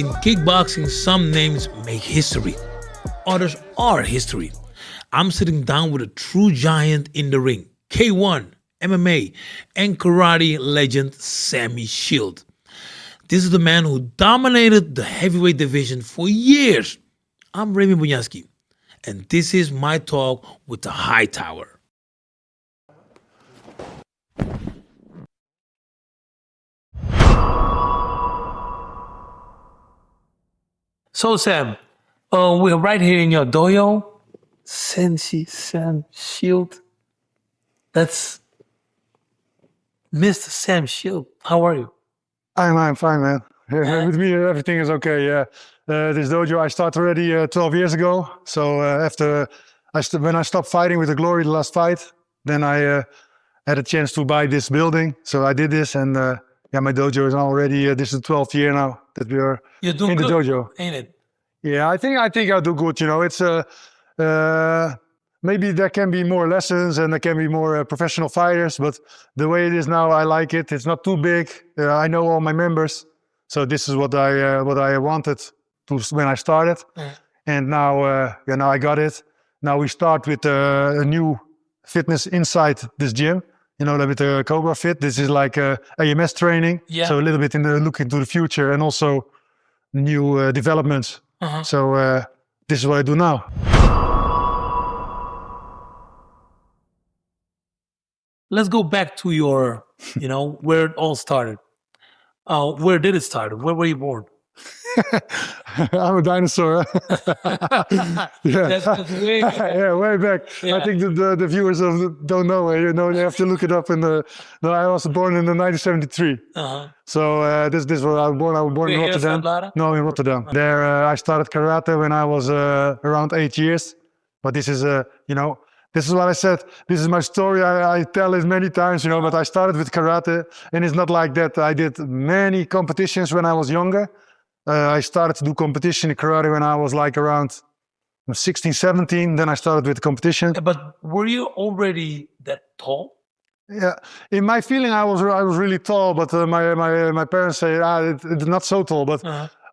In kickboxing, some names make history, others are history. I'm sitting down with a true giant in the ring, K-1, MMA, and karate legend Semmy Schilt. This is the man who dominated the heavyweight division for years. I'm Remy Bonjasky, and this is my talk with the High Tower. So Sam, we're right here in your dojo. Senshi, Sem Schilt. That's Mr. Sem Schilt. How are you? I'm fine, man. With me, everything is okay. Yeah, this dojo I started already 12 years ago. So when I stopped fighting with the Glory, the last fight, then I had a chance to buy this building. So I did this, and yeah, my dojo is already. This is the 12th year now that we are You're doing in the good, dojo. ain't it? Yeah, I think I do good. You know, it's maybe there can be more lessons and there can be more professional fighters, but the way it is now, I like it. It's not too big. I know all my members, so this is what I wanted to when I started, and now yeah, now I got it. Now we start with a new fitness inside this gym. You know, with the Cobra Fit. This is like AMS training, Yeah. so a little bit in the look into the future and also new developments. So this is what I do now. Let's go back to your, where it all started. Where did it start? Where were you born? I'm a dinosaur. Yeah. That's way back. Yeah, way back. Yeah. I think the viewers don't know. You know, they have to look it up. No, I was born in 1973. So this is where I was born. I was born in Wait, here in Rotterdam. Zuid-Laren? No, in Rotterdam. There, I started karate when I was around 8 years. But this is, this is what I said. This is my story. I tell it many times, but I started with karate, and it's not like that. I did many competitions when I was younger. I started to do competition in karate when I was like around 16, 17. Then I started with competition. But were you already that tall? Yeah, in my feeling, I was really tall, but my parents say it's not so tall. But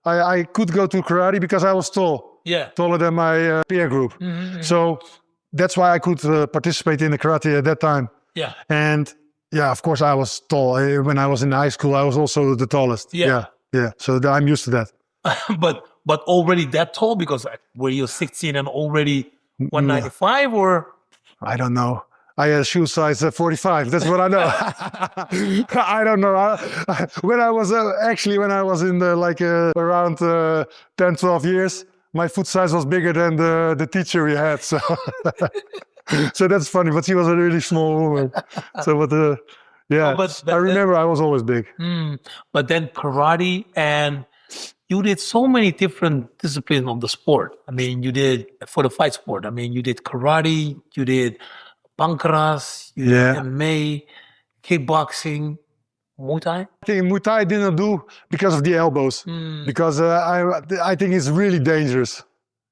I could go to karate because I was tall. Yeah. Taller than my peer group. So that's why I could participate in the karate at that time. Yeah. And yeah, of course I was tall. When I was in high school, I was also the tallest. Yeah. Yeah. So I'm used to that. but already that tall, because were you 16 and already 195 or? I don't know. I had a shoe size 45. That's what I know. I don't know. When I was in around 10, 12 years, my foot size was bigger than the teacher we had. So, so that's funny. But she was a really small woman. So, yeah, but I remember I was always big. But then karate, and you did so many different disciplines of the sport. I mean, you did for the fight sport. I mean, you did karate, you did pankras, you did MMA, kickboxing, Muay Thai. I think Muay Thai I didn't do because of the elbows. Because I think it's really dangerous.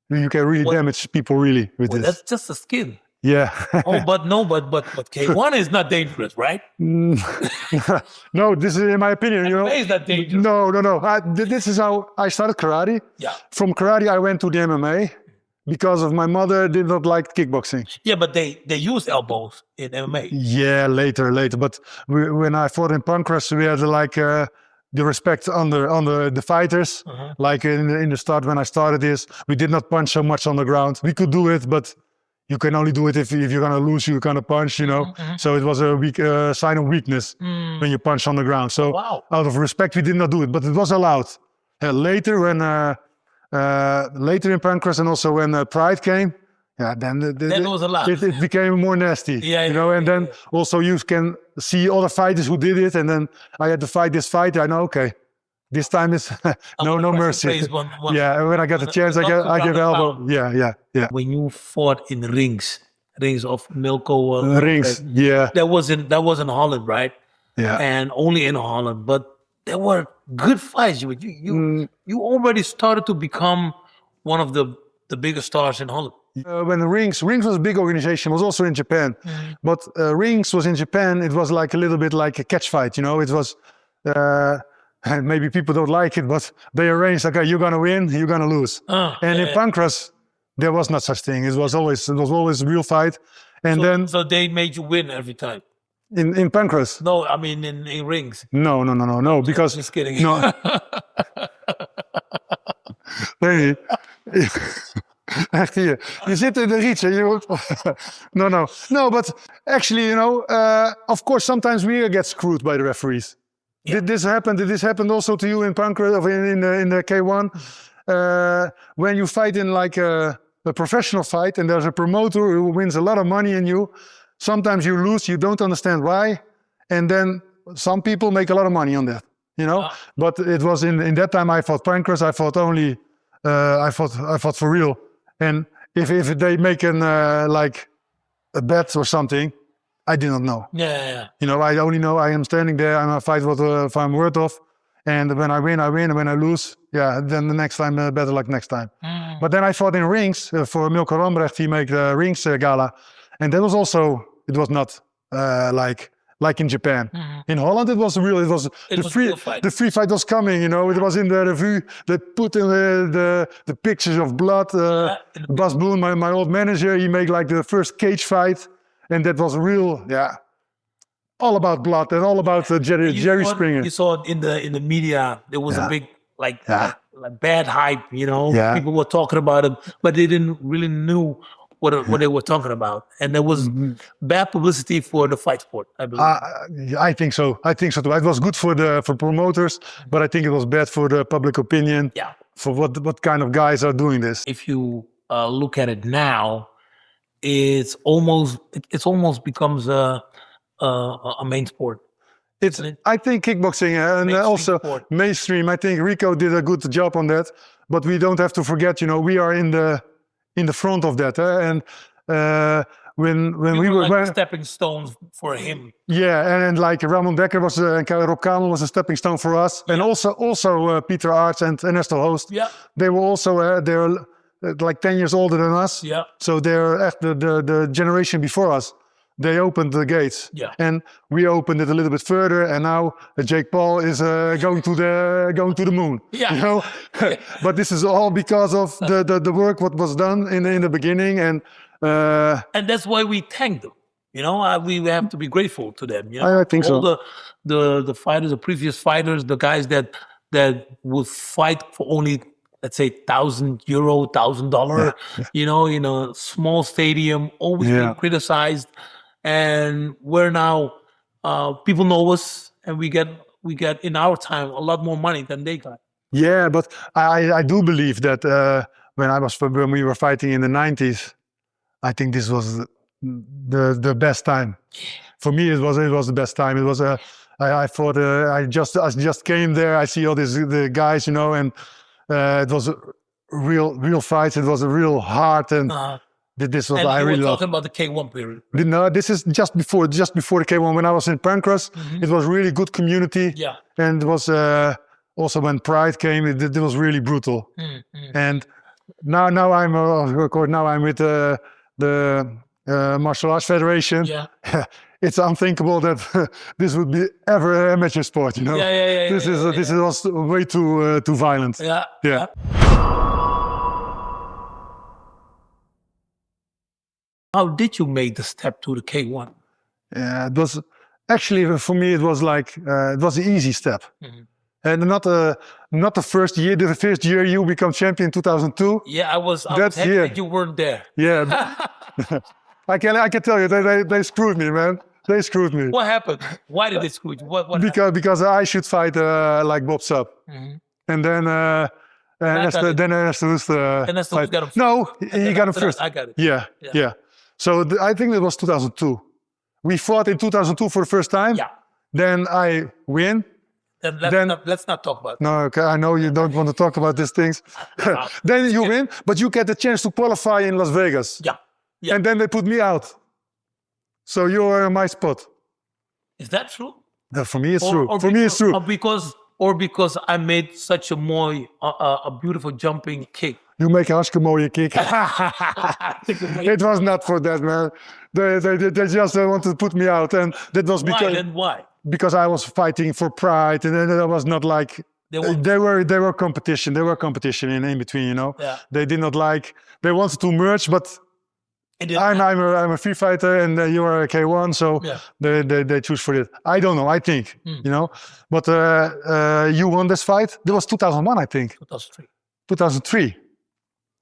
You can really damage people really with this. That's just the skin. Yeah. but K-1 is not dangerous, right? No, this is in my opinion. MMA is not dangerous. No. This is how I started karate. Yeah. From karate, I went to the MMA because of my mother did not like kickboxing. Yeah, but they use elbows in MMA. Yeah, later. But when I fought in pankras, we had the respect under the fighters. Like in the start, when I started this, we did not punch so much on the ground. We could do it, but you can only do it if you're gonna lose, you're gonna punch, So it was a weak sign of weakness when you punch on the ground. So out of respect, we did not do it, but it was allowed. Later, when later in pankras and also when Pride came, then it was allowed. It became more nasty. And then also you can see other fighters who did it, and then I had to fight this fighter. I know, okay, this time is no mercy. Yeah, and when I get the chance, I give elbow. Yeah. When you fought in rings of Milko, rings, yeah. That was in Holland, right? Yeah. And only in Holland, but there were good fights. You already started to become one of the biggest stars in Holland. When Rings was a big organization, was also in Japan. But Rings was in Japan, it was like a little bit like a catch fight, It was and maybe people don't like it, but they arranged, okay, you're gonna win, you're gonna lose. And in Pancras, there was not such thing. It was always a real fight. And so they made you win every time. In Pancras? No, I mean in rings. No, because Just kidding. no. Nee. Echt hier. Je zit in de riets. No, but actually, you know, of course, sometimes we get screwed by the referees. Yeah. Did this happened also to you in Pancras, or in the K-1? When you fight in like a professional fight and there's a promoter who wins a lot of money in you, sometimes you lose, you don't understand why, and then some people make a lot of money on that, you know. But it was in that time I fought Pancras. I fought only, I fought for real. And if they make like a bet or something, I did not know. Yeah. You know, I only know I am standing there. I'm gonna fight what if I'm worth of, and when I win, I win. And when I lose, yeah, then the next time better luck next time. But then I fought in rings for Milko Rambrecht. He made the rings gala, and that was also, it was not like in Japan. In Holland, it was real. The free fight was coming. You know, it was in the review. They put in the pictures of blood. Bas Boon, my old manager, he made like the first cage fight, and that was real. Yeah, all about blood and all about Jerry Springer. You saw it in the media. There was a big like bad hype. You know, people were talking about it, but they didn't really knew what they were talking about, and there was bad publicity for the fight sport, I believe. I think so. I think so too. It was good for promoters, but I think it was bad for the public opinion. Yeah. For what kind of guys are doing this? If you look at it now, it's almost becomes a main sport. I think kickboxing and also sport. mainstream. I think Rico did a good job on that, but we don't have to forget. You know, we are in the front of that, and when we were like stepping stones for him. Yeah, and like Ramon Dekker was and Rob Kamel was a stepping stone for us, and also Peter Arts and Ernesto Hoost. Yeah, they were also they're like 10 years older than us. Yeah, so they're the generation before us. They opened the gates, and we opened it a little bit further. And now Jake Paul is going to the moon. Yeah, you know. But this is all because of the work what was done in the beginning, and that's why we thank them. You know, we have to be grateful to them. You know, I think all so. The fighters, the previous fighters, the guys that would fight for only, let's say, €1,000, $1,000. You know, in a small stadium, always being criticized. And we're now, people know us, and we get in our time a lot more money than they got. Yeah, but I do believe that when we were fighting in the 90s, I think this was the best time. For me, it was the best time. It was I thought I just came there. I see all the guys, you know, and it was a real fight. It was a real hard and. This was I really talking about the K-1 period. No, this is just before the K-1. When I was in Pancras, it was really good community. Yeah, and it was also when Pride came, it was really brutal. And now I'm of course now I'm with the Martial Arts Federation. Yeah, it's unthinkable that this would be ever an amateur sport. You know. Yeah. This was way too violent. Yeah. How did you make the step to the K-1? Yeah, it was actually for me. It was like it was an easy step, and not the first year. The first year you become champion in 2002. Yeah, I was happy that you weren't there. Yeah, I can tell you they screwed me, man. They screwed me. What happened? Why did they screw you? What because I should fight like Bob Sub, and then. Ernesto Hoost got him. No, he got him first. I got it. Yeah. So I think it was 2002. We fought in 2002 for the first time. Yeah. Then I win. Let's not talk about it. No, okay. I know you don't want to talk about these things. Then you win, but you get the chance to qualify in Las Vegas. Yeah. And then they put me out. So you're in my spot. Is that true? For me, it's true. For me, it's true. Because I made such a beautiful jumping kick. You make a hartstikke mooie kick. It was not for that, man. They just wanted to put me out, and that was because. Why? because I was fighting for pride, and then it was not like they were competition. They were competition in between, you know. Yeah. They did not like. They wanted to merge, but I'm a free fighter, and you are a K1, so they choose for it. I don't know. I think you know, but you won this fight. That was 2001, I think. 2003. 2003.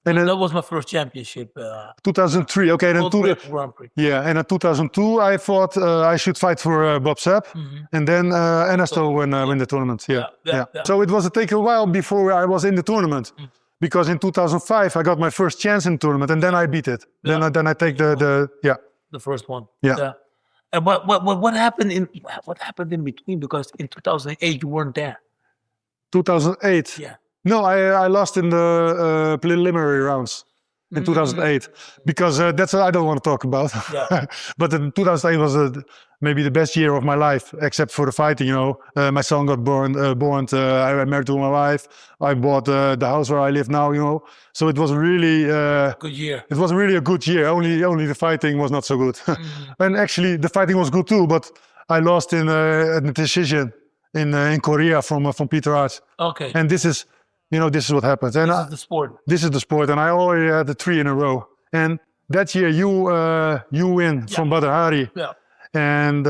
And then, that was my first championship. 2003. Okay, then Grand Prix. Yeah, and in 2002, I thought I should fight for Bob Sapp, and then Ernesto win the tournament. Yeah. So it was take a while before I was in the tournament, because in 2005 I got my first chance in the tournament, and then I beat it. Then I take the first one. Yeah. And what happened in between? Because in 2008 you weren't there. 2008. Yeah. No, I lost in the preliminary rounds in 2008, because that's what I don't want to talk about. Yeah. But in 2008 was maybe the best year of my life, except for the fighting. You know, my son got born. I married to my wife. I bought the house where I live now. You know, so it was really good year. It was really a good year. Only the fighting was not so good, and actually the fighting was good too. But I lost in a decision in Korea from Peter Arts. Okay. And this is. You know, this is what happens. And this is the sport. This is the sport, and I already had the 3 in a row. And that year, you win from Badr Hari. Yeah. And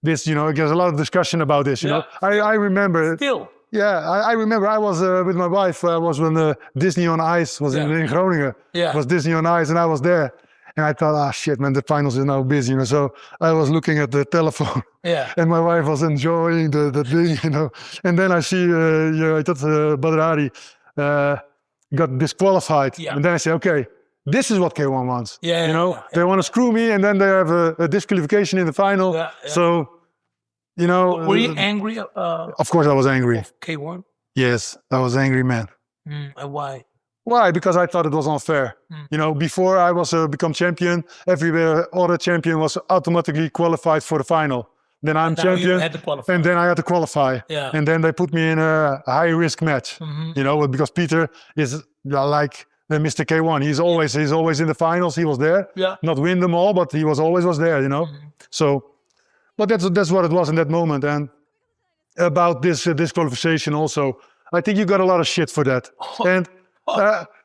this, you know, there's a lot of discussion about this. You know, I remember. Still. Yeah, I remember. I was with my wife. I was when Disney on Ice was in Groningen. Yeah. It was Disney on Ice, and I was there. And I thought, shit, man, the finals is now busy, you know. So I was looking at the telephone. Yeah. And my wife was enjoying the thing, you know. And then I see, I thought Badr Hari got disqualified. Yeah. And then I say, okay, this is what K1 wants. Yeah. You know, they want to screw me, and then they have a disqualification in the final. Yeah. So, you know. Were you angry? Of course I was angry. K1? Yes, I was angry, man. And why? Why? Because I thought it was unfair. You know, before I was become champion, every other champion was automatically qualified for the final. Then I'm champion, and then I had to qualify. Yeah. And then they put me in a high-risk match. You know, because Peter is like Mr. K1. He's always in the finals. He was there. Yeah. Not win them all, but he was always there. You know. So, but that's what it was in that moment. And about this disqualification also, I think you got a lot of shit for that. And.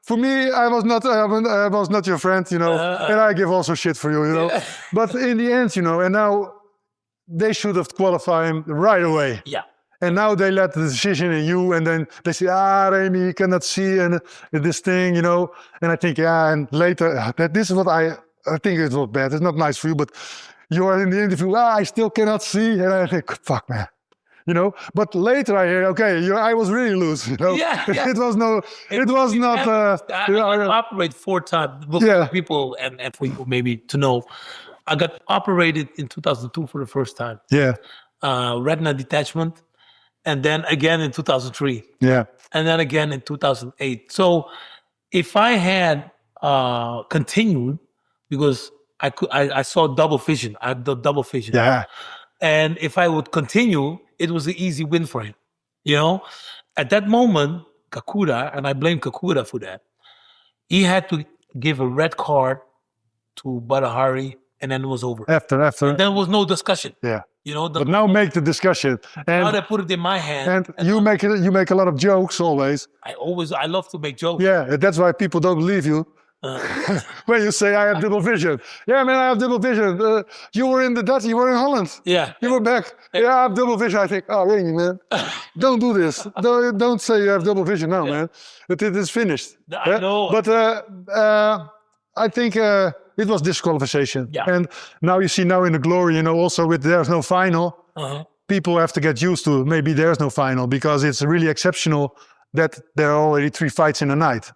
For me, I was not your friend, you know, and I give also shit for you, you know. But in the end, you know, and now they should have qualified him right away. Yeah. And now they let the decision in you, and then they say, Remy, you cannot see and this thing, you know. And I think, and later, this is what I think it was bad. It's not nice for you, but you are in the interview, I still cannot see. And I think, fuck, man. You know, but later I hear, okay, I was really loose. You know, it was not. I operated 4 times. For people and for you maybe to know, I got operated in 2002 for the first time. Yeah. Retina detachment, and then again in 2003. Yeah. And then again in 2008. So if I had continued, because I saw double vision. I had the double vision. Yeah. And if I would continue, it was an easy win for him. You know, at that moment, Kakura, and I blame Kakura for that, he had to give a red card to Badr Hari, and then it was over. After. And there was no discussion. Yeah. You know, but now make the discussion. And now they put it in my hand. And you make a lot of jokes always. I love to make jokes. Yeah, that's why people don't believe you. When you say I have double vision. Yeah, man, I have double vision. You were in the Dutch, you were in Holland. Yeah. You were back. Yeah, I have double vision. I think, really, man? Don't do this. Don't say you have double vision now, man. But it is finished. I know. But I think it was disqualification. Yeah. And now you see now in the glory, you know, also with there's no final, people have to get used to maybe there's no final, because it's really exceptional that there are already 3 fights in a night.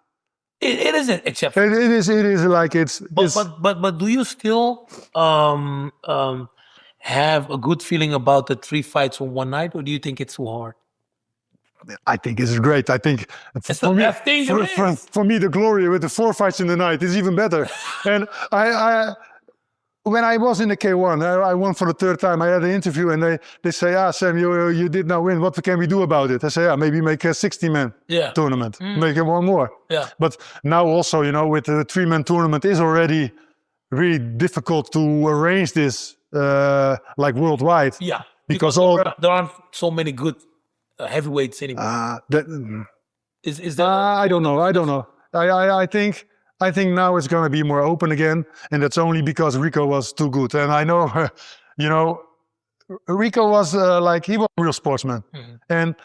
It isn't exceptional. It is like it's. But do you still have a good feeling about the 3 fights on one night, or do you think it's too hard? I think it's great. I think for me, the glory with the 4 fights in the night is even better. And when I was in the K1, I won for the 3rd time. I had an interview, and they say, Sem, you did now win. What can we do about it? I say, maybe make a 60-man tournament. Make it 1 more. Yeah. But now also, you know, with the 3-man tournament is already really difficult to arrange this like worldwide. Yeah, Because all there aren't so many good heavyweights anymore. Is that? I don't know. I don't know. I think now it's going to be more open again, and that's only because Rico was too good. And I know, you know, Rico was like he was a real sportsman, and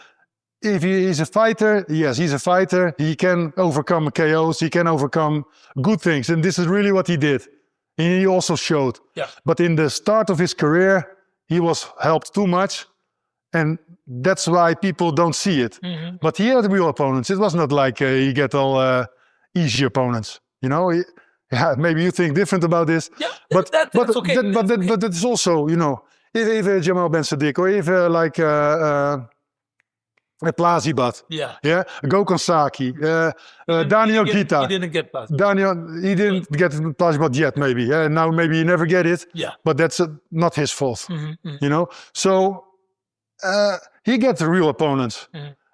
if he's a fighter, yes, he's a fighter. He can overcome KOs. He can overcome good things, and this is really what he did. And he also showed. Yeah. But in the start of his career, he was helped too much, and that's why people don't see it. But he had real opponents. It was not like he get all easy opponents. You know, yeah, maybe you think different about this. Yeah, but that's okay. But it's also, you know, if Jamal Ben Sadiq or if like Plazibat, yeah, Gokhan Saki, Daniel Kita. He didn't get Plazibat. Daniel, he didn't get Plazibat yet, maybe. Yeah, now maybe he never get it. Yeah, but that's not his fault. You know, so he gets real opponents,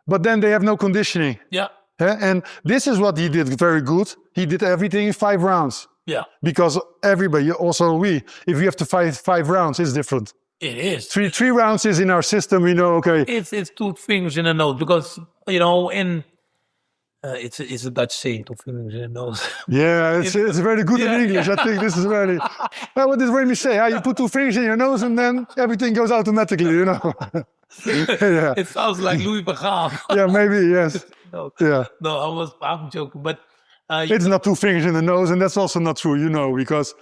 but then they have no conditioning. Yeah. And this is what he did very good. He did everything in 5 rounds. Yeah. Because everybody, also we, if you have to fight 5 rounds, it's different. It is. Three rounds is in our system. We know, okay. It's 2 fingers in the nose because, you know, in it's a Dutch saying, 2 fingers in the nose. Yeah, it's very good in English. I think this is very. Well, what did Remy say? You put 2 fingers in your nose and then everything goes automatically. You know. Yeah. It sounds like Louis van Gaal. Yeah, maybe yes. No, yeah. No, I'm joking, but it's not 2 fingers in the nose, and that's also not true, you know, because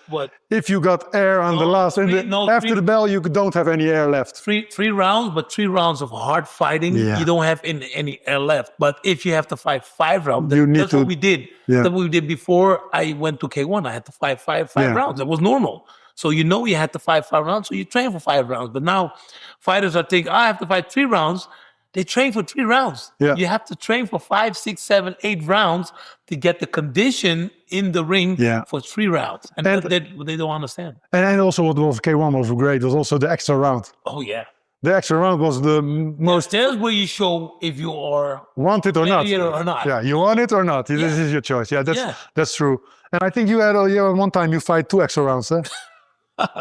if you got air on the last, after the bell, you don't have any air left. Three rounds, but 3 rounds of hard fighting, you don't have any air left. But if you have to fight 5 rounds, that's what we did. Yeah. That's what we did before I went to K-1. I had to fight five rounds. That was normal. So you know you had to fight 5 rounds, so you train for 5 rounds. But now fighters are thinking, I have to fight 3 rounds. They train for 3 rounds. Yeah. You have to train for 5, 6, 7, 8 rounds to get the condition in the ring for 3 rounds. And they don't understand. And also what was K1 was great was also the extra round. Oh, yeah. The extra round was the most... That's where you show if you are... Want it or not. Yeah, you want it or not. This is your choice. Yeah, that's true. And I think you had one time you fight 2 extra rounds, huh?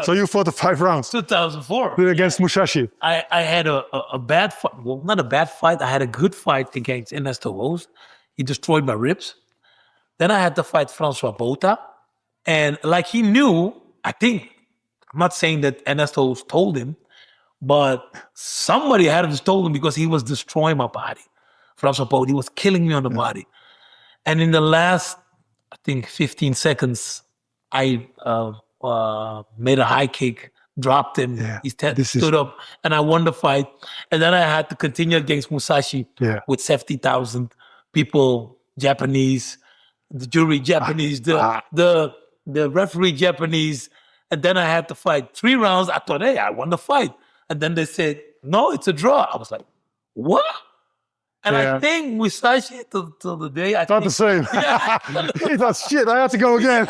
So you fought the 5 rounds. 2004. Against Musashi. I had a bad fight. Well, not a bad fight. I had a good fight against Ernesto Rose. He destroyed my ribs. Then I had to fight Francois Botha. And like he knew, I think, I'm not saying that Ernesto told him, but somebody had to told him because he was destroying my body. Francois Botha, he was killing me on the body. And in the last, I think, 15 seconds, I... made a high kick, dropped him, he stood up, and I won the fight. And then I had to continue against Musashi with 70,000 people, Japanese, the jury Japanese, the referee Japanese. And then I had to fight 3 rounds. I thought, hey, I won the fight. And then they said, no, it's a draw. I was like, what? And I think Musashi, till the day... I thought the same. Yeah. He thought, shit, I have to go again.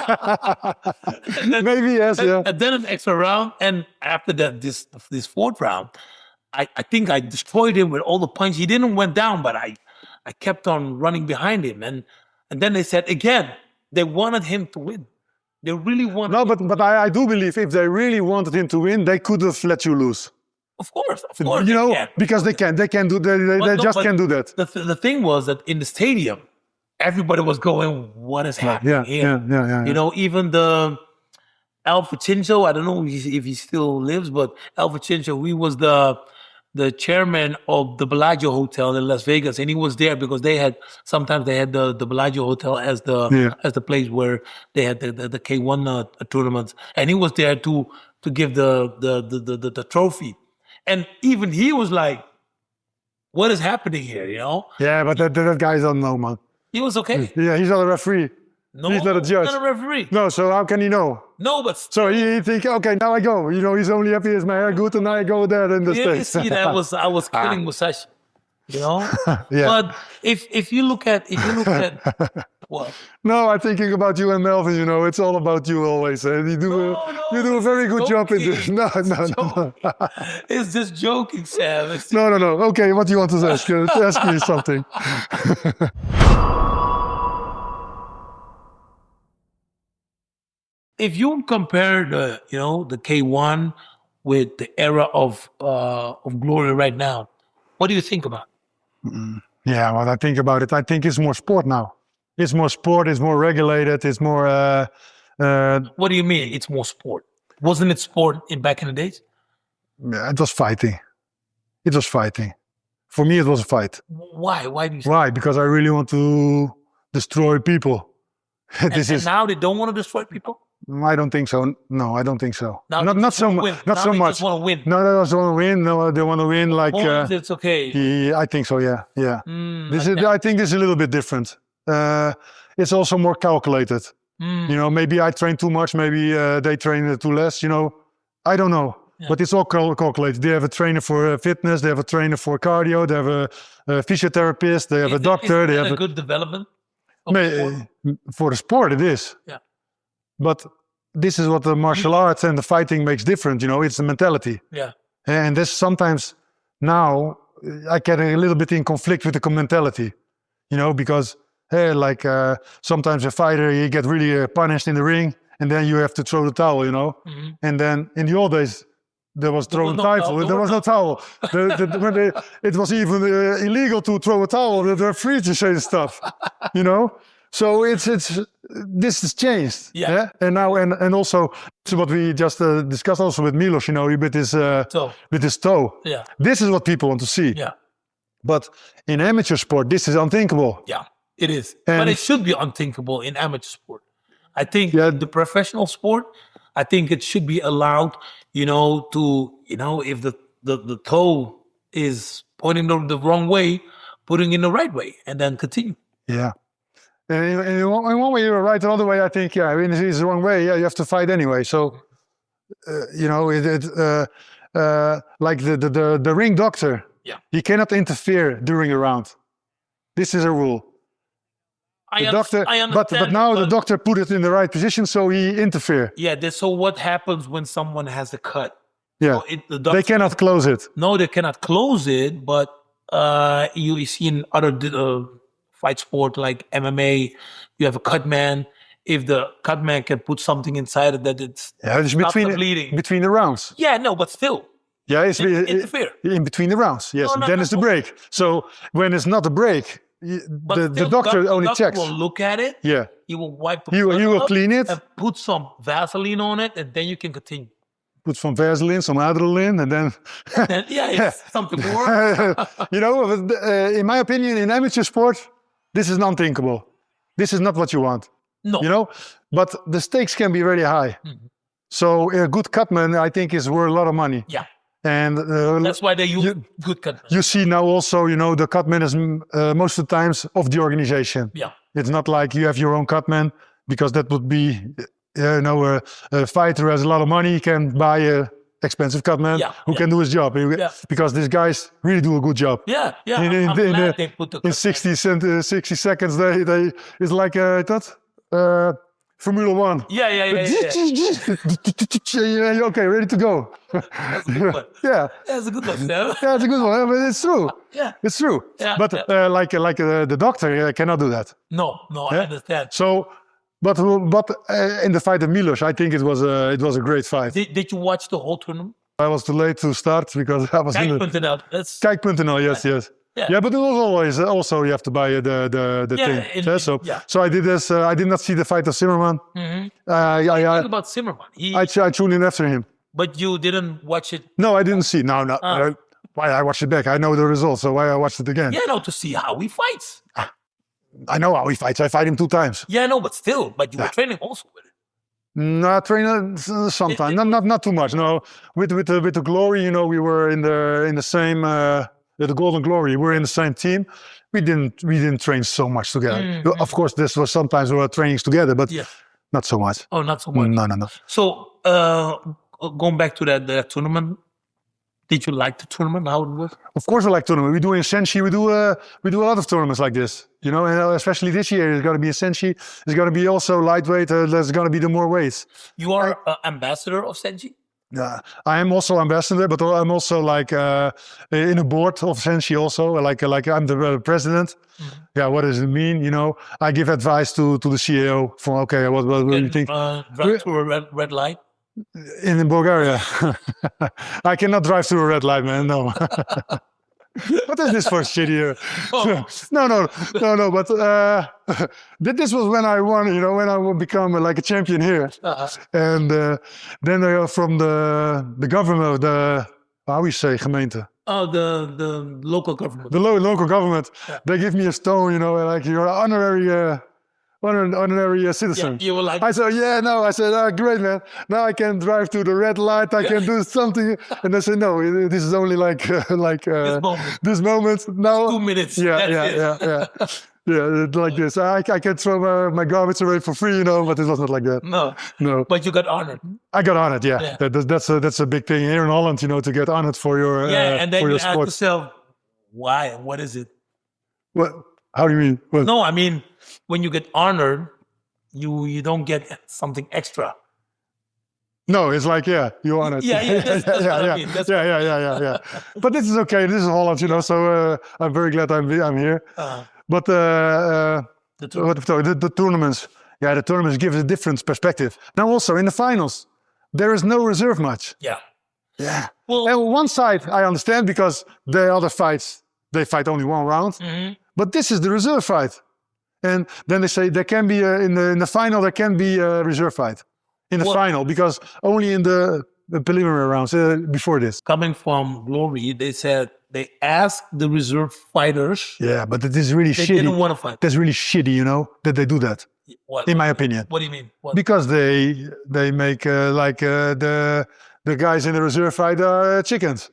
Maybe, yes, And then an extra round. And after that, this 4th round, I think I destroyed him with all the punches. He didn't went down, but I kept on running behind him. And then they said, again, they wanted him to win. They really wanted No, but I do believe if they really wanted him to win, they could have let you lose. Of course. You know, because they can't do they just can't do that. The thing was that in the stadium, everybody was going, what is happening here? Yeah. You know, even the Al Pachinko, I don't know if he still lives, but Al Pachinko, he was the chairman of the Bellagio Hotel in Las Vegas, and he was there because sometimes they had the Bellagio Hotel as the place where they had the K1 tournaments, and he was there to give the trophy. And even he was like, what is happening here, you know? Yeah, but that guy's unknown, man. He was okay. Yeah, he's not a referee. No, he's not a judge. Not a referee. No, so how can he know? No, but... So he think, okay, now I go. You know, he's only happy as my hair good, and I go there in the States. You see, I was killing Musashi, you know? But if you look at what? No, I'm thinking about you and Melvin, you know, it's all about you always. You do a very good job in this. No. It's just joking, Sam. No. Okay, what do you want to ask? Ask me something. If you compare the K1 with the era of glory right now. What do you think about it? Yeah, what I think about it, I think it's more sport now. It's more sport. It's more regulated. It's more. What do you mean? It's more sport. Wasn't it sport back in the days? It was fighting. It was fighting. For me, it was a fight. Why? Why do you say Why? Because I really want to destroy people. and now they don't want to destroy people? I don't think so. No, I don't think so. Now Not so much. Not so much. Just want to win. No, they just want to win. No, they want to win. Like It's okay. yeah, I think so. Yeah, yeah. I think this is a little bit different. It's also more calculated. You know, maybe I train too much. Maybe they train too less. You know, I don't know. Yeah. But it's all calculated. They have a trainer for fitness. They have a trainer for cardio. They have a physiotherapist. They have a doctor. They have a good development. For the sport, it is. Yeah. But this is what the martial arts and the fighting makes different. You know, it's the mentality. Yeah. And this sometimes now I get a little bit in conflict with the mentality. You know, because like sometimes a fighter, he get really punished in the ring, and then you have to throw the towel. You know, and then in the old days. There was There was no towel. It was even illegal to throw a towel. They were free to say stuff, you know. So this has changed. Yeah. And now and also what we just discussed also with Milos, you know, with his toe. Yeah. This is what people want to see. Yeah. But in amateur sport, this is unthinkable. Yeah, it is. But it should be unthinkable in amateur sport. I think the professional sport, I think it should be allowed, you know, if the toe is pointing the wrong way, putting in the right way, and then continue. Yeah. In one way you're right, another way I think, yeah, if it's the wrong way, yeah, you have to fight anyway. So, you know, like the ring doctor, he cannot interfere during a round. This is a rule. I understand, but now the doctor put it in the right position, so he interfere. Yeah. So what happens when someone has a cut? Yeah. So they cannot close it. No, they cannot close it. But you see in other fight sport like MMA, you have a cut man. If the cut man can put something inside it, that it's bleeding between the rounds. Yeah. No, but still. Yeah, it's interfere in between the rounds. Yes. Then it's the break. So when it's not a break. The doctor only checks. Will look at it. Yeah. He will wipe the He will clean it. And put some Vaseline on it, and then you can continue. Put some Vaseline, some adrenaline, and then... it's something more. You know, in my opinion, in amateur sport, this is unthinkable. This is not what you want. No. You know? But the stakes can be very high. So a good cutman, I think, is worth a lot of money. Yeah. And that's why they use good cutmen. You see now also, you know, the cutman is most of the times of the organization. Yeah. It's not like you have your own cutman, because that would be, you know, a fighter who has a lot of money, he can buy a expensive cutman who can do his job. Because these guys really do a good job. Yeah, yeah. In 60 seconds, they it's like Formula One. Yeah. Okay, ready to go. That's a good one. Yeah. That's a good one, Sam. Yeah, it's a good one, but it's true. Yeah. It's true. Yeah. But like the doctor cannot do that. No, I understand. So, but in the fight of Milos, I think it was a great fight. Did you watch the whole tournament? I was too late to start because I was Kijk.nl. Kijk.nl, yes. Yeah, but it was always also you have to buy the thing. So I did this. I did not see the fight of Zimmerman. What about Zimmerman? I tuned in after him. But you didn't watch it? No, I didn't see. No. Why I watched it back? I know the results, so why I watched it again? Yeah, no, to see how he fights. I know how he fights. I fight him 2 times. Yeah, no, but still. But you were training also with it. No, training sometimes. Not too much. No, with the Glory, you know, we were in the same. The Golden Glory, we're in the same team. We didn't train so much together. Of course, this was sometimes we were trainings together, but not so much. Oh, not so much. No. So going back to that tournament, did you like the tournament? How it was? Of course, I like tournament. We do in Senshi. We do a lot of tournaments like this. You know, and especially this year, it's going to be in Senshi. It's going to be also lightweight. There's going to be the more weights. You are ambassador of Senshi? Yeah, I am also ambassador, but I'm also like in a board of Senshi also. Like I'm the president. Yeah, what does it mean? You know, I give advice to the CEO from what do you think? Drive to a red light. In Bulgaria. I cannot drive through a red light, man. No. What is this for shit here? Oh. No. But this was when I won. You know, when I would become like a champion here. And then from the government, the how we say gemeente. Oh, the local government. The local government. Yeah. They give me a stone. You know, like you're an honorary citizen. Yeah, you were like, I said, yeah, no. I said, oh, great, man. Now I can drive to the red light. I can do something. And they said, no, this is only like this moment. Now 2 minutes. Yeah. Yeah, like this. I can throw my garbage away for free, you know, but it was not like that. No. But you got honored. I got honored, yeah. That's a big thing here in Holland, you know, to get honored for your and then for you your ask sport. yourself, why? What is it? What? How do you mean? What? No, I mean, when you get honored, you don't get something extra. No, it's like, yeah, you honored. That's what I mean. Yeah. But this is okay. This is Holland, you know, so I'm very glad I'm here. But the tournaments, the tournaments give a different perspective. Now also in the finals, there is no reserve match. Yeah. Well, and one side I understand because the other fights, they fight only one round. Mm-hmm. But this is the reserve fight. And then they say there can be, in the final, there can be a reserve fight. In the final, because only in the preliminary rounds before this. Coming from Glory, they said they asked the reserve fighters. Yeah, but it is really shitty. They didn't want to fight. That's really shitty, you know, that they do that. In my opinion. What do you mean? What? Because they make the guys in the reserve fight are chickens.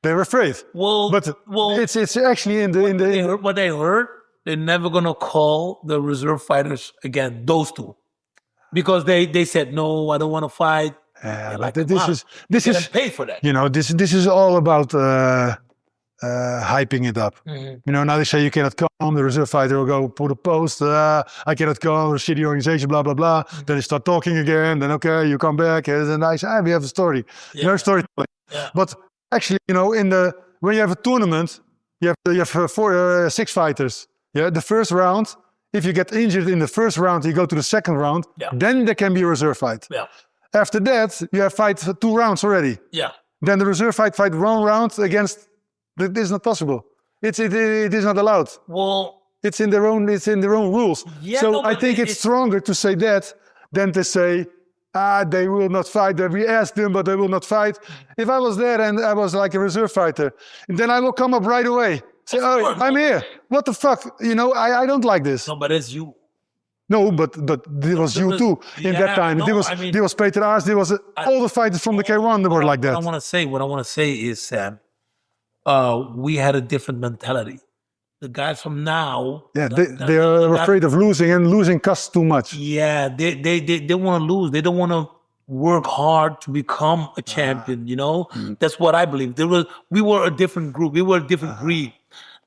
They're afraid. Well, it's actually what they heard. They're never gonna call the reserve fighters again. Those two. Because they said, no, I don't want to fight. Like, this is pay for that. You know, this is all about hyping it up. Mm-hmm. You know, now they say you cannot come. The reserve fighter will go put a post. I cannot come. Shitty organization. Blah blah blah. Mm-hmm. Then they start talking again. Then okay, you come back. And then I say, we have a story. Yeah. You know, storytelling. Yeah. But actually, you know, when you have a tournament, you have 6 fighters. Yeah, the first round. If you get injured in the first round, you go to the second round, then there can be a reserve fight. Yeah. After that, you have fight 2 rounds already. Yeah. Then the reserve fight 1 round against, this is not possible. It is not allowed. Well, it's in their own rules. Yeah, so I think it's stronger to say that than to say, they will not fight. We asked them, but they will not fight. If I was there and I was like a reserve fighter, then I will come up right away. Say, oh, I'm here. What the fuck? You know, I don't like this. No, but it's you. No, but it was you too in that time. No, there was Peter Aars. There was all the fighters from the K-1 that were like that. What I want to say is, Sam, we had a different mentality. The guys from now, they are afraid of losing, and losing costs too much. Yeah, they want to lose. They don't want to work hard to become a champion. You know, that's what I believe. We were a different group. We were a different breed.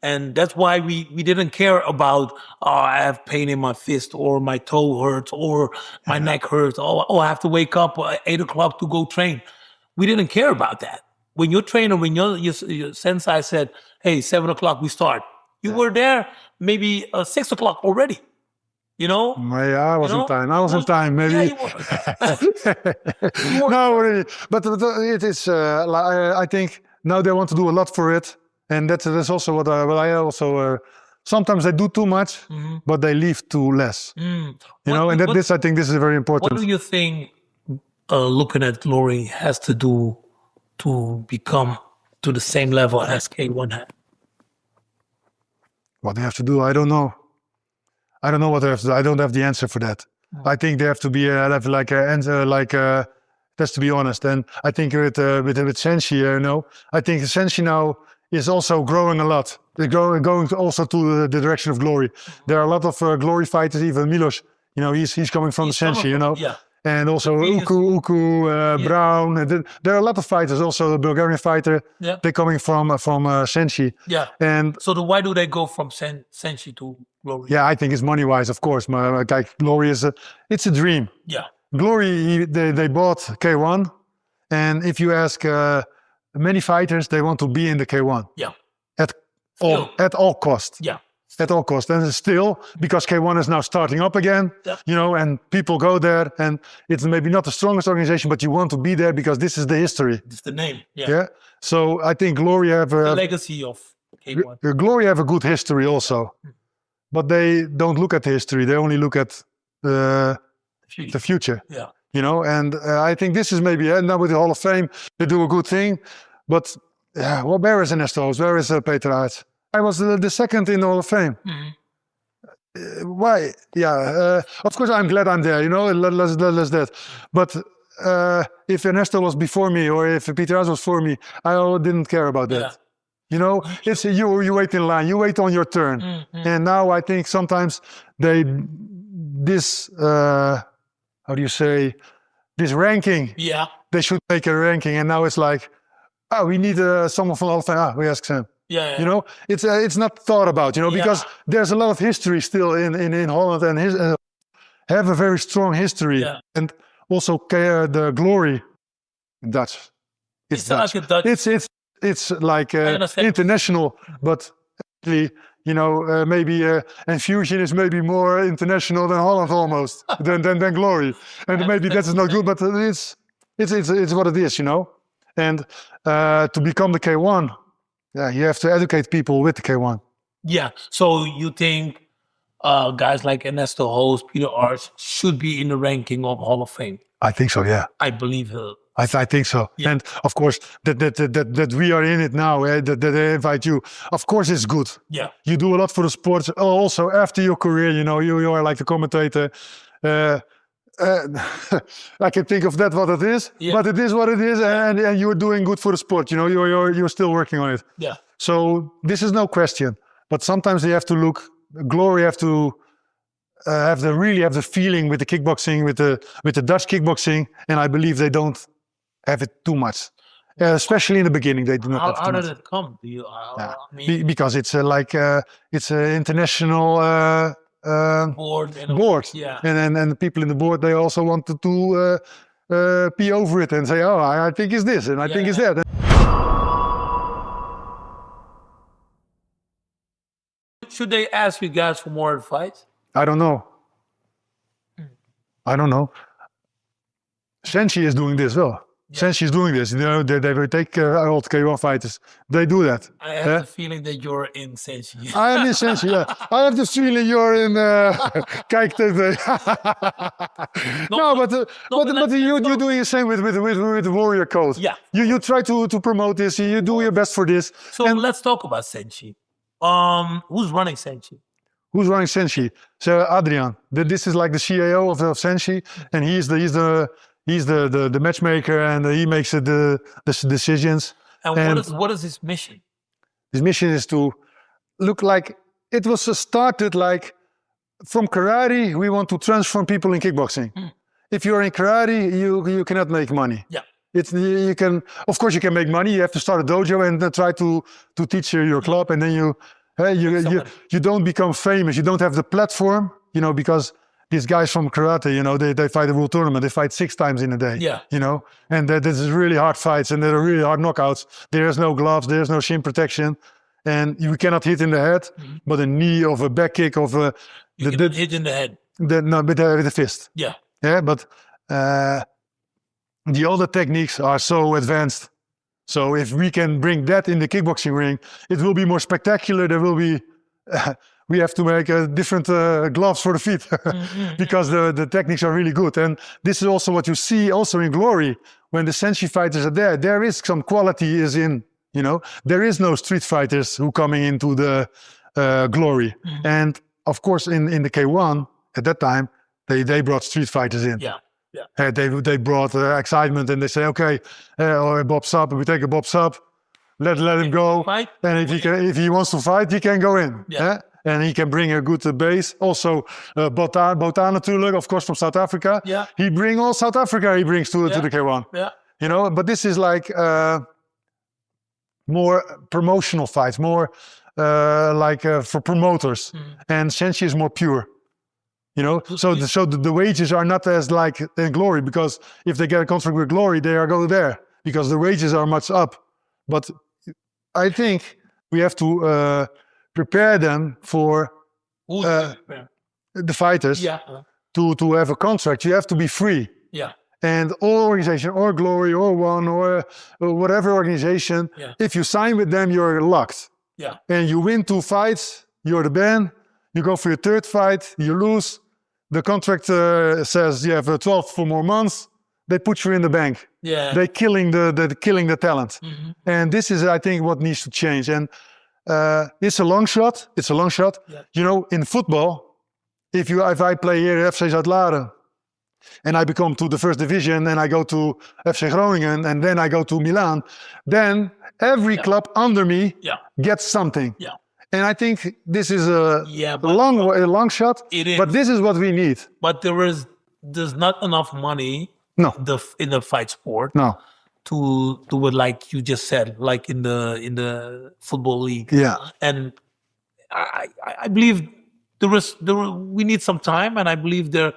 And that's why we didn't care about, I have pain in my fist, or my toe hurts, or my neck hurts, or I have to wake up at 8 o'clock to go train. We didn't care about that. When your trainer, when your sensei said, hey, 7 o'clock we start, you were there maybe 6 o'clock already. You know? Yeah, I was in time. I was in time, maybe. Yeah, you were. No, really. But it is, I think now they want to do a lot for it. And that's also what I also sometimes they do too much, but they leave too less. You know, and I think this is very important. What do you think looking at Glory has to do to become to the same level as K-1 had? What they have to do, I don't know. I don't know what they have to do. I don't have the answer for that. I think they have to be that's to be honest. And I think with Senshi, you know, I think Senshi now is also growing a lot. They're going also to the direction of Glory. There are a lot of Glory fighters, even Milos, you know, he's coming from the Senshi, you know. Yeah. And also Uku, Brown. And there are a lot of fighters, also the Bulgarian fighter, they're coming from Senshi. Yeah. And so why do they go from Senshi to Glory? Yeah, I think it's money-wise, of course. Glory it's a dream. Yeah. Glory, they bought K-1. And if you ask many fighters, they want to be in the K-1. Yeah. At all cost. Yeah. at all costs. And still, because K1 is now starting up again, you know, and people go there, and it's maybe not the strongest organization, but you want to be there because this is the history. It's the name. Yeah. So I think Glory have the legacy of K1. Glory have a good history also, but they don't look at the history. They only look at the future. Yeah. You know, and I think this is maybe now with the Hall of Fame, they do a good thing. But well, where is Ernesto? Where is Peter Aerts? I was the second in the Hall of Fame. Why? Yeah, of course I'm glad I'm there. You know, let's that. But if Ernesto was before me or if Peter Aerts was for me, I didn't care about that. Yeah. You know, it's you wait in line, you wait on your turn. And now I think sometimes how do you say, this ranking? Yeah. They should make a ranking, and now it's like, oh, we need someone from Hall of Fame. Ah, we ask Sem. Yeah. You know, it's not thought about. You know, because there's a lot of history still in Holland, and have a very strong history, and also the Glory, Dutch. It's Dutch. Like a Dutch. It's like international, but actually, you know, maybe Infusion is maybe more international than Holland almost than Glory, and maybe that is not good, but it's what it is, you know. And to become the K1, you have to educate people with the K1. Yeah. So you think guys like Ernesto Hoos, Peter Aerts should be in the ranking of Hall of Fame? I think so. Yeah. I believe it. I think so. Yeah. And of course, that we are in it now, that they invite you. Of course, it's good. Yeah. You do a lot for the sport. Also, after your career, you know, you are like the commentator. I can think of that what it is, but it is what it is, and you're doing good for the sport. You know, you're still working on it. Yeah. So this is no question. But sometimes you have to look. Glory have to really have the feeling with the kickboxing, with the Dutch kickboxing, and I believe they don't have it too much. Especially in the beginning, they do not have too much. How did it come? Do you? I mean, because it's it's an international board. Yeah. And the people in the board, they also wanted to pee over it and say, oh, I think it's this, and I think it's that. Should they ask you guys for more advice? I don't know. I don't know. Senshi is doing this well. Senshi is doing this. You know, they will take old K1 fighters. They do that. I have the feeling that you're in Senshi. I am in Senshi, yeah. I have the feeling you're in Kijk TV. But you're doing the same with the Warrior Code. Yeah. You try to promote this. You do your best for this. So let's talk about Senshi. Who's running Senshi? Who's running Senshi? So Adrian. This is like the CAO of Senshi, and he's the matchmaker, and he makes the decisions. And what is his mission? His mission is to look like it was started like from karate. We want to transform people in kickboxing. If you're in karate, you cannot make money. Yeah. You can, of course, you can make money. You have to start a dojo and try to teach your club, and then you don't become famous. You don't have the platform, you know, because these guys from karate, you know, they fight a world tournament. They fight 6 times in a day. Yeah. You know, and this is really hard fights, and they're really hard knockouts. There's no gloves. There's no shin protection, and you cannot hit in the head, but a knee of a back kick of a hit in the head. No, with the fist. Yeah. Yeah, but the other techniques are so advanced. So if we can bring that in the kickboxing ring, it will be more spectacular. There will be, we have to make different gloves for the feet because the techniques are really good. And this is also what you see also in Glory. When the Senshi fighters are there, there is some quality is in, you know, there is no street fighters who coming into the Glory. And of course, in the K1, at that time, they brought street fighters in. Yeah. Yeah. They brought excitement, and they say, okay, Bob Sub, we take a Bob Sub, let him go, Fight. and if he wants to fight, he can go in, Yeah. And he can bring a good base. Also, Botan natuurlijk, of course, from South Africa. Yeah. He brings all South Africa. He brings to the K1. Yeah. You know, but this is like more promotional fights, more like for promoters, and Senshi is more pure. You know, so the wages are not as like in Glory, because if they get a contract with Glory, they are go there because the wages are much up. But I think we have to prepare them for the fighters to have a contract. You have to be free. Yeah. And all organization, or Glory, or One, or whatever organization, if you sign with them, you're locked. Yeah. And you win 2 fights, you're the ban. You go for your 3rd fight, you lose. The contract says you have 12 more months. They put you in the bank. Yeah. They're killing the talent. And this is, I think, what needs to change. And it's a long shot. It's a long shot. Yeah. You know, in football, if I play here at FC Zuid-Laren, and I become to the 1st division, and I go to FC Groningen, and then I go to Milan, then every club under me gets something. Yeah. And I think this is a long shot, it is. But this is what we need. But there's not enough money in the fight sport to do it like you just said, like in the football league. Yeah. And I believe we need some time, and I believe there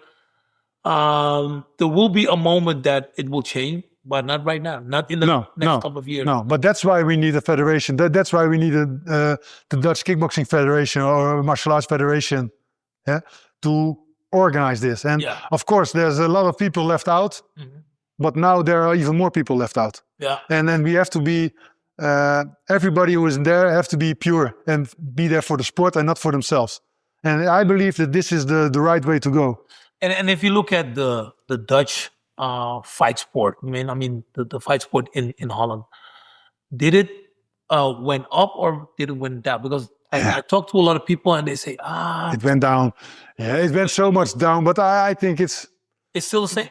will be a moment that it will change, but not right now, not in the next couple of years. No, but that's why we need a federation. That's why we need the Dutch Kickboxing Federation or Martial Arts Federation, to organize this. And of course, there's a lot of people left out, but now there are even more people left out. Yeah. And then we have to be, everybody who is there have to be pure and be there for the sport and not for themselves. And I believe that this is the right way to go. And if you look at the Dutch fight sport, I mean the fight sport in Holland, did it went up or did it went down? Because I talk to a lot of people and they say, it went down. Yeah, it went so much down, but I think it's still the same.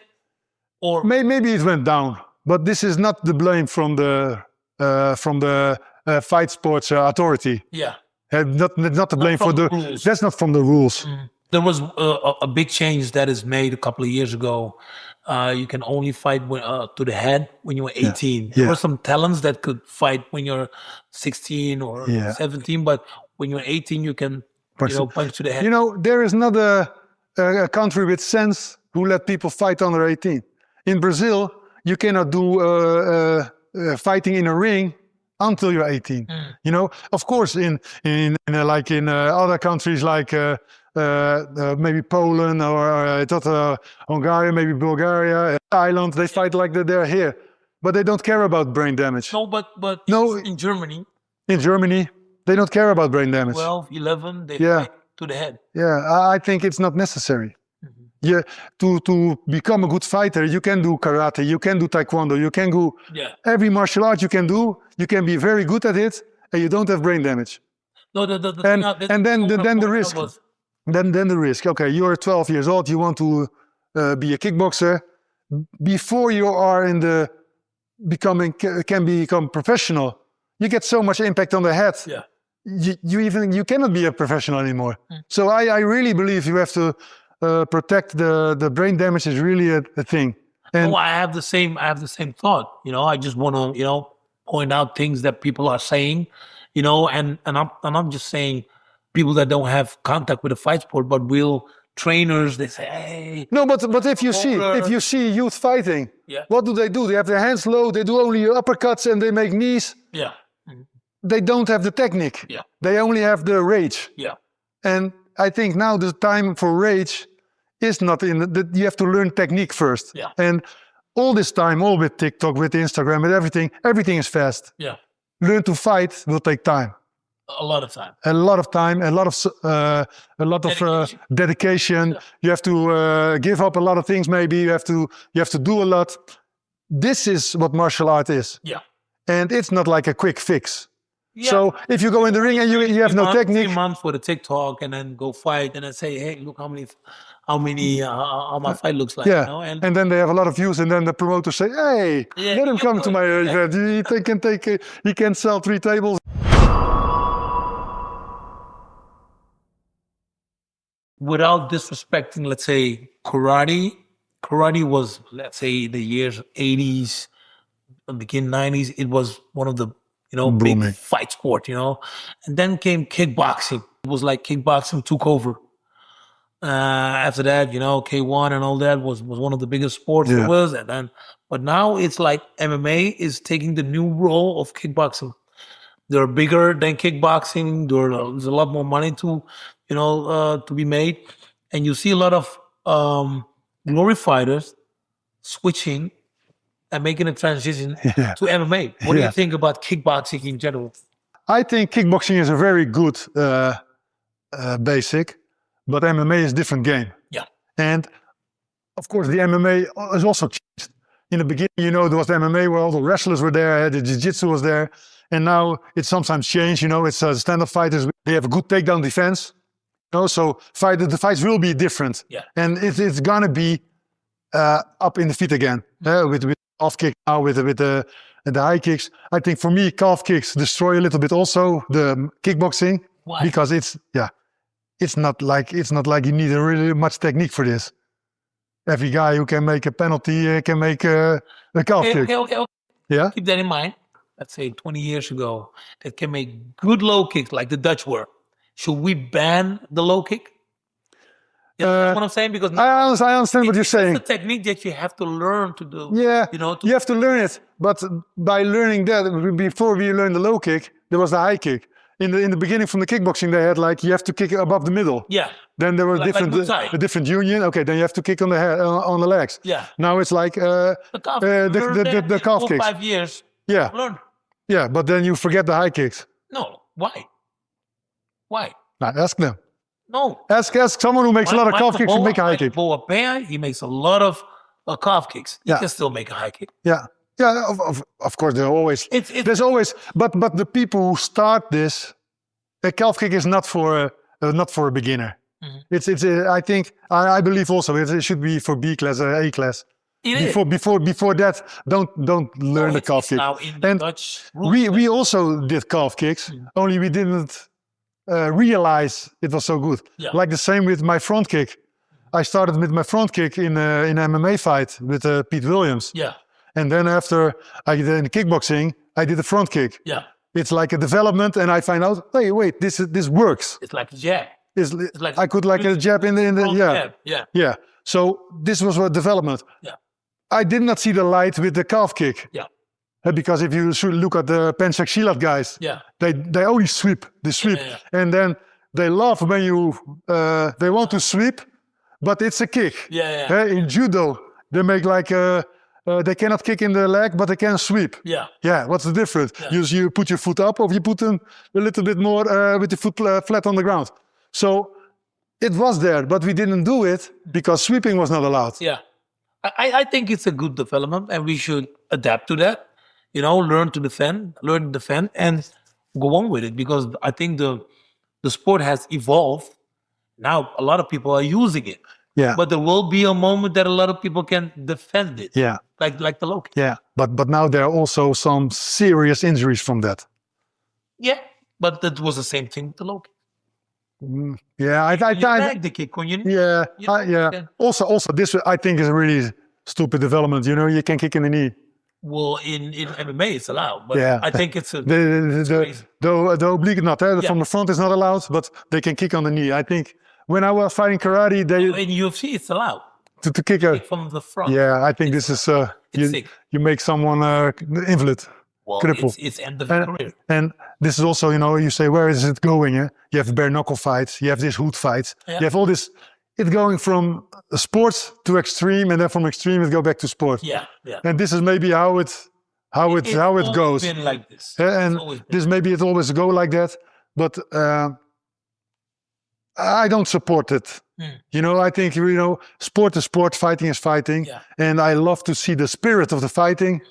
Or maybe it went down, but this is not the blame from the fight sports authority. Yeah, not the blame for the rules. That's not from the rules. There was a big change that is made a couple of years ago. You can only fight to the head when you were 18. There were some talents that could fight when you're 16 or 17, but when you're 18, you can punch to the head. You know, there is not a country with sense who let people fight under 18. In Brazil, you cannot do fighting in a ring until you're 18. You know, of course, in other countries like maybe Poland or Hungary, maybe Bulgaria, Thailand, they fight like they're here, but they don't care about brain damage. No, but in Germany. In Germany, they don't care about brain damage. 12, 11, they fight to the head. Yeah, I think it's not necessary. Yeah, to become a good fighter, you can do karate, you can do taekwondo, you can do every martial art you can do. You can be very good at it, and you don't have brain damage. No, and then the risk. Then the risk. Okay, you're 12 years old. You want to be a kickboxer. Before you are can become professional, you get so much impact on the head. Yeah. You cannot be a professional anymore. So I really believe you have to protect the brain damage is really a thing. And I have the same thought. I just want to point out things that people are saying. And I'm just saying, people that don't have contact with the fight sport, but real trainers, they say, hey. No, but if you see youth fighting, what do? They have their hands low, they do only uppercuts and they make knees. Yeah. They don't have the technique. Yeah. They only have the rage. Yeah. And I think now the time for rage is not you have to learn technique first. Yeah. And all this time, all with TikTok, with Instagram, with everything is fast. Yeah. Learn to fight will take time. A lot of time. A lot of time, a lot of dedication. Yeah. You have to give up a lot of things. Maybe you have to do a lot. This is what martial art is. Yeah. And it's not like a quick fix. Yeah. So if you go in the ring and you have no technique, 3 months for the TikTok and then go fight and then say, hey, look how my fight looks like. Yeah. And then they have a lot of views, and then the promoters say, hey, let him come to my event. He can sell 3 tables. Without disrespecting, let's say, karate was, let's say, the years 80s, begin 90s, it was one of the, booming big fight sport, and then came kickboxing. It was like kickboxing took over. After that, K-1 and all that was one of the biggest sports there was. But now it's like MMA is taking the new role of kickboxing. They're bigger than kickboxing. There's a lot more money to, to be made, and you see a lot of glory fighters switching and making a transition to MMA. What do you think about kickboxing in general? I think kickboxing is a very good basic, but MMA is a different game. Yeah. And of course, the MMA has also changed. In the beginning, there was the MMA world, the wrestlers were there, the jiu-jitsu was there. And now it's sometimes changed, it's stand-up fighters. They have a good takedown defense. So the fights will be different. Yeah. And it's going to be up in the feet again. With calf kick now, with the high kicks. I think for me, calf kicks destroy a little bit also the kickboxing. Why? Because it's not like you need really much technique for this. Every guy who can make a penalty can make a calf kick. Okay. Yeah. Keep that in mind. Let's say 20 years ago, that can make good low kicks like the Dutch were. Should we ban the low kick? You know what I'm saying? Because I understand what you're saying. It's a technique that you have to learn to do. Yeah, you have to learn it. But by learning that, before we learned the low kick, there was the high kick. In the beginning from the kickboxing, they had you have to kick above the middle. Yeah. Then there were a different union. Okay, then you have to kick on the head, on the legs. Yeah. Now it's like the calf kicks. 5 years. Yeah. Learn. Yeah, but then you forget the high kicks. No. Why? Why? Now, ask them. No. Ask someone who makes a lot of calf kicks to make a high kick. He makes a lot of calf kicks. He can still make a high kick. Yeah. Yeah, of course, there are always. There's always, but the people who start this, a calf kick is not for a beginner. Mm-hmm. I think I believe also it should be for B class or A class. Before that, don't learn the calf kick. Now in the Dutch we also did calf kicks, only we didn't realize it was so good. Yeah. Like the same with my front kick. I started with my front kick in an MMA fight with Pete Williams. Yeah. And then after I did in kickboxing, I did a front kick. Yeah. It's like a development, and I find out, hey, wait, this works. It's like a jab. It's like I could a jab in the yeah. So this was a development. Yeah. I did not see the light with the calf kick. Yeah. Because if you should look at the Penchak Silat guys, they only sweep. They sweep, and then they love when you they want to sweep, but it's a kick. Yeah. In judo, they make they cannot kick in the leg, but they can sweep. Yeah. Yeah. What's the difference? Yeah. You put your foot up, or you put them a little bit more with the foot flat on the ground. So it was there, but we didn't do it because sweeping was not allowed. Yeah. I think it's a good development, and we should adapt to that. Learn to defend, and go on with it, because I think the sport has evolved. Now a lot of people are using it. Yeah. But there will be a moment that a lot of people can defend it. Yeah. Like the low kick. Yeah. But now there are also some serious injuries from that. Yeah. But that was the same thing with the low kick. Yeah. I like the kick when you Also this I think is a really stupid development. You can kick in the knee. Well, in MMA it's allowed, but I think it's the oblique not. From the front is not allowed, but they can kick on the knee. I think when I was fighting karate, in UFC it's allowed to kick from the front. Yeah, I think this is you make someone invalid, cripple. It's end of the career. And this is also you say, where is it going? You have bare knuckle fights, you have this hood fights, you have all this. It's going from sports to extreme, and then from extreme it go back to sport. Yeah. And this is maybe how it goes. It's been like this. And this maybe it always go like that, but I don't support it. I think sport is sport, fighting is fighting, and I love to see the spirit of the fighting,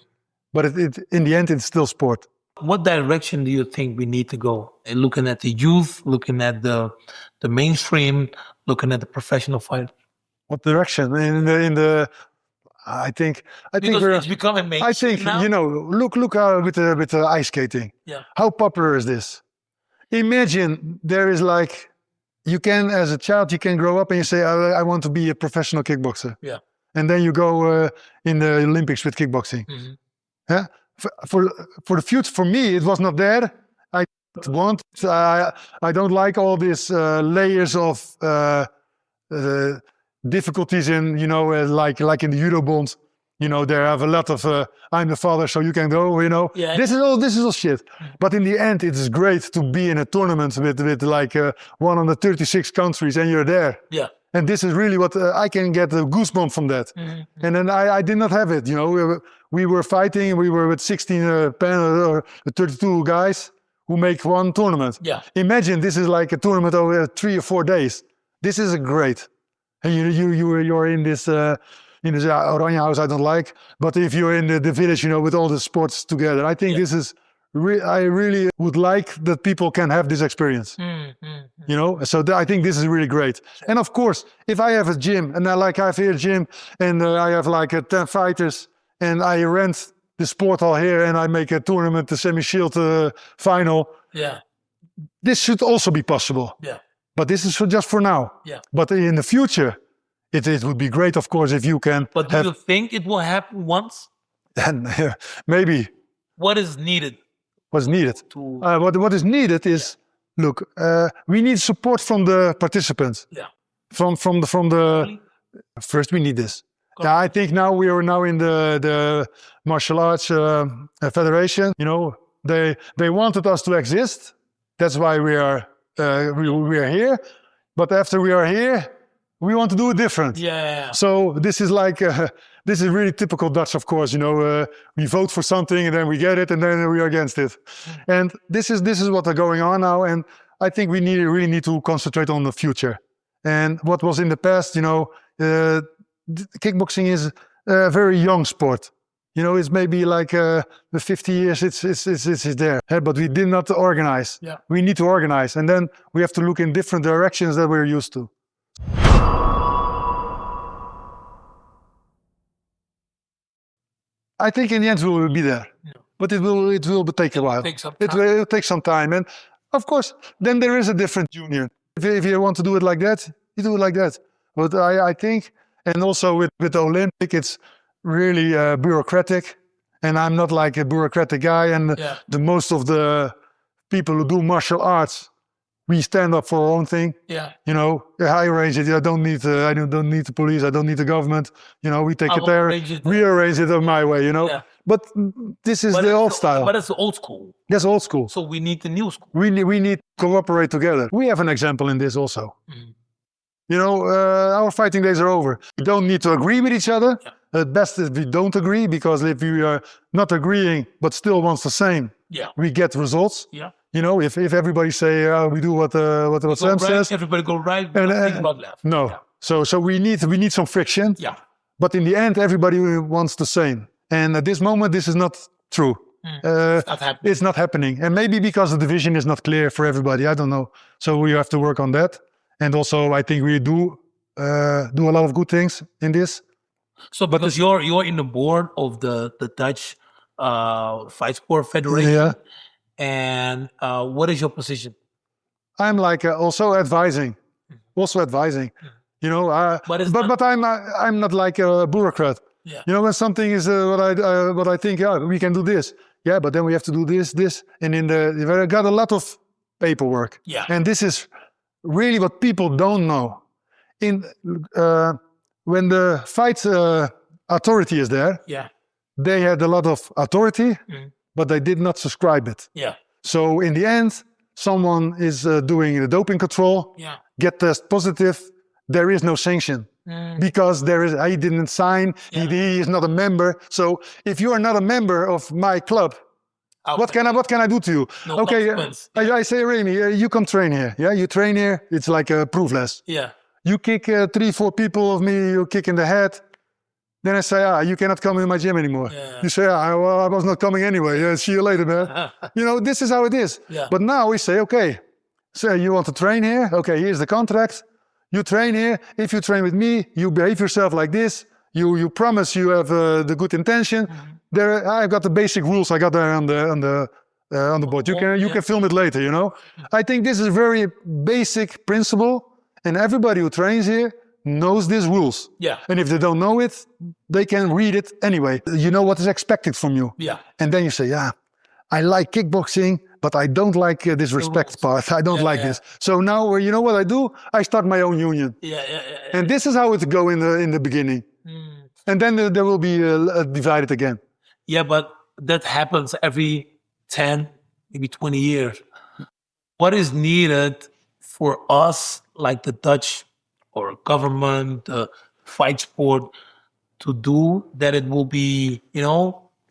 but it in the end it's still sport. What direction do you think we need to go? Looking at the youth, looking at the mainstream, looking at the professional fight. What direction? I think it's becoming mainstream. I think now? Look with the ice skating. Yeah. How popular is this? Imagine there is you can, as a child, you can grow up and you say, I want to be a professional kickboxer. Yeah. And then you go in the Olympics with kickboxing. Mm-hmm. Yeah. For the future, for me, it was not there. I don't like all these layers of difficulties in, like in the judo bonds. You know, they have a lot of, I'm the father, so you can go, you know. Yeah. This is all shit. But in the end, it is great to be in a tournament with like 136 countries and you're there. Yeah. And this is really what I can get a goosebump from that. And then I did not have it, you know. We were fighting, we were with 16 or 32 guys who make one tournament. Yeah. Imagine this is like a tournament over 3 or 4 days. This is great. And you're in this Oranje house I don't like, but if you're in the village, you know, with all the sports together, I think this is, I really would like that people can have this experience, you know, so I think this is really great. And of course, if I have a gym and I have here a gym and I have like 10 fighters and I rent the sport hall here and I make a tournament, the Semmy Schilt final, this should also be possible. But this is just for now. But in the future, it would be great, of course, if you can. But do you think it will happen once? And maybe. What is needed? What's needed? What is needed is, look, we need support from the participants. From the first we need this. Yeah, I think now we are now in the martial arts federation. You know, they wanted us to exist. That's why we are here. But after we are here, we want to do it different. So this is like, this is really typical Dutch, of course. You know, we vote for something and then we get it and then we are against it. And this is what are going on now. And I think we really need to concentrate on the future. And what was in the past, you know, kickboxing is a very young sport. You know, it's maybe like the 50 years it's there. But we did not organize. We need to organize. And then we have to look in different directions that we're used to. I think in the end we will be there, but it will take a while. It will take some time, and of course, then there is a different union. If you want to do it like that, you do it like that. But I think, and also with the Olympic, it's really bureaucratic, and I'm not like a bureaucratic guy. And the most of the people who do martial arts, we stand up for our own thing. You know, I arrange it. I don't need the police. I don't need the government. You know, we take it there. We arrange it my way. You know, but this is the old style. But it's old school. That's old school. So we need the new school. We need to cooperate together. We have an example in this also. You know, our fighting days are over. We don't need to agree with each other. At best, if we don't agree, because if we are not agreeing but still wants the same, we get results. You know, if everybody say we do what Sem says, everybody go right, and left. No. So we need some friction. But in the end, everybody wants the same. And at this moment, this is not true. It's not happening. And maybe because the division is not clear for everybody. I don't know. So we have to work on that. And also, I think we do a lot of good things in this. So because you're in the board of the Dutch Fight Sport Federation. And what is your position? I'm like also advising. You know, but I'm not like a bureaucrat. You know, when something is what I think, we can do this. But then we have to do this, and we got a lot of paperwork. And this is really what people don't know. When the fight authority is there, they had a lot of authority, but they did not subscribe it. So in the end, someone is doing the doping control, get test positive, there is no sanction. Because he didn't sign, he is not a member. So if you are not a member of my club, what can I do to you? No I say, Remy, you come train here. You train here, it's like a proofless. You kick 3-4 people of me, you kick in the head. Then I say, you cannot come in my gym anymore. You say, well, I was not coming anyway. See you later, man. You know, this is how it is. But now we say, okay, so you want to train here? Okay, here's the contract. You train here. If you train with me, you behave yourself like this. You promise you have the good intention. There, I've got the basic rules. I got there on the board. You can film it later. You know, I think this is a very basic principle, and everybody who trains here knows these rules. And if they don't know it, they can read it anyway. You know what is expected from you. And then you say, I like kickboxing, but I don't like this respect part. I don't like this. So now, you know what I do? I start my own union. And this is how it go in the beginning. and then there will be divided again. Yeah, but that happens every 10, maybe 20 years. What is needed for us, like the Dutch or government, fight sport, to do that it will be,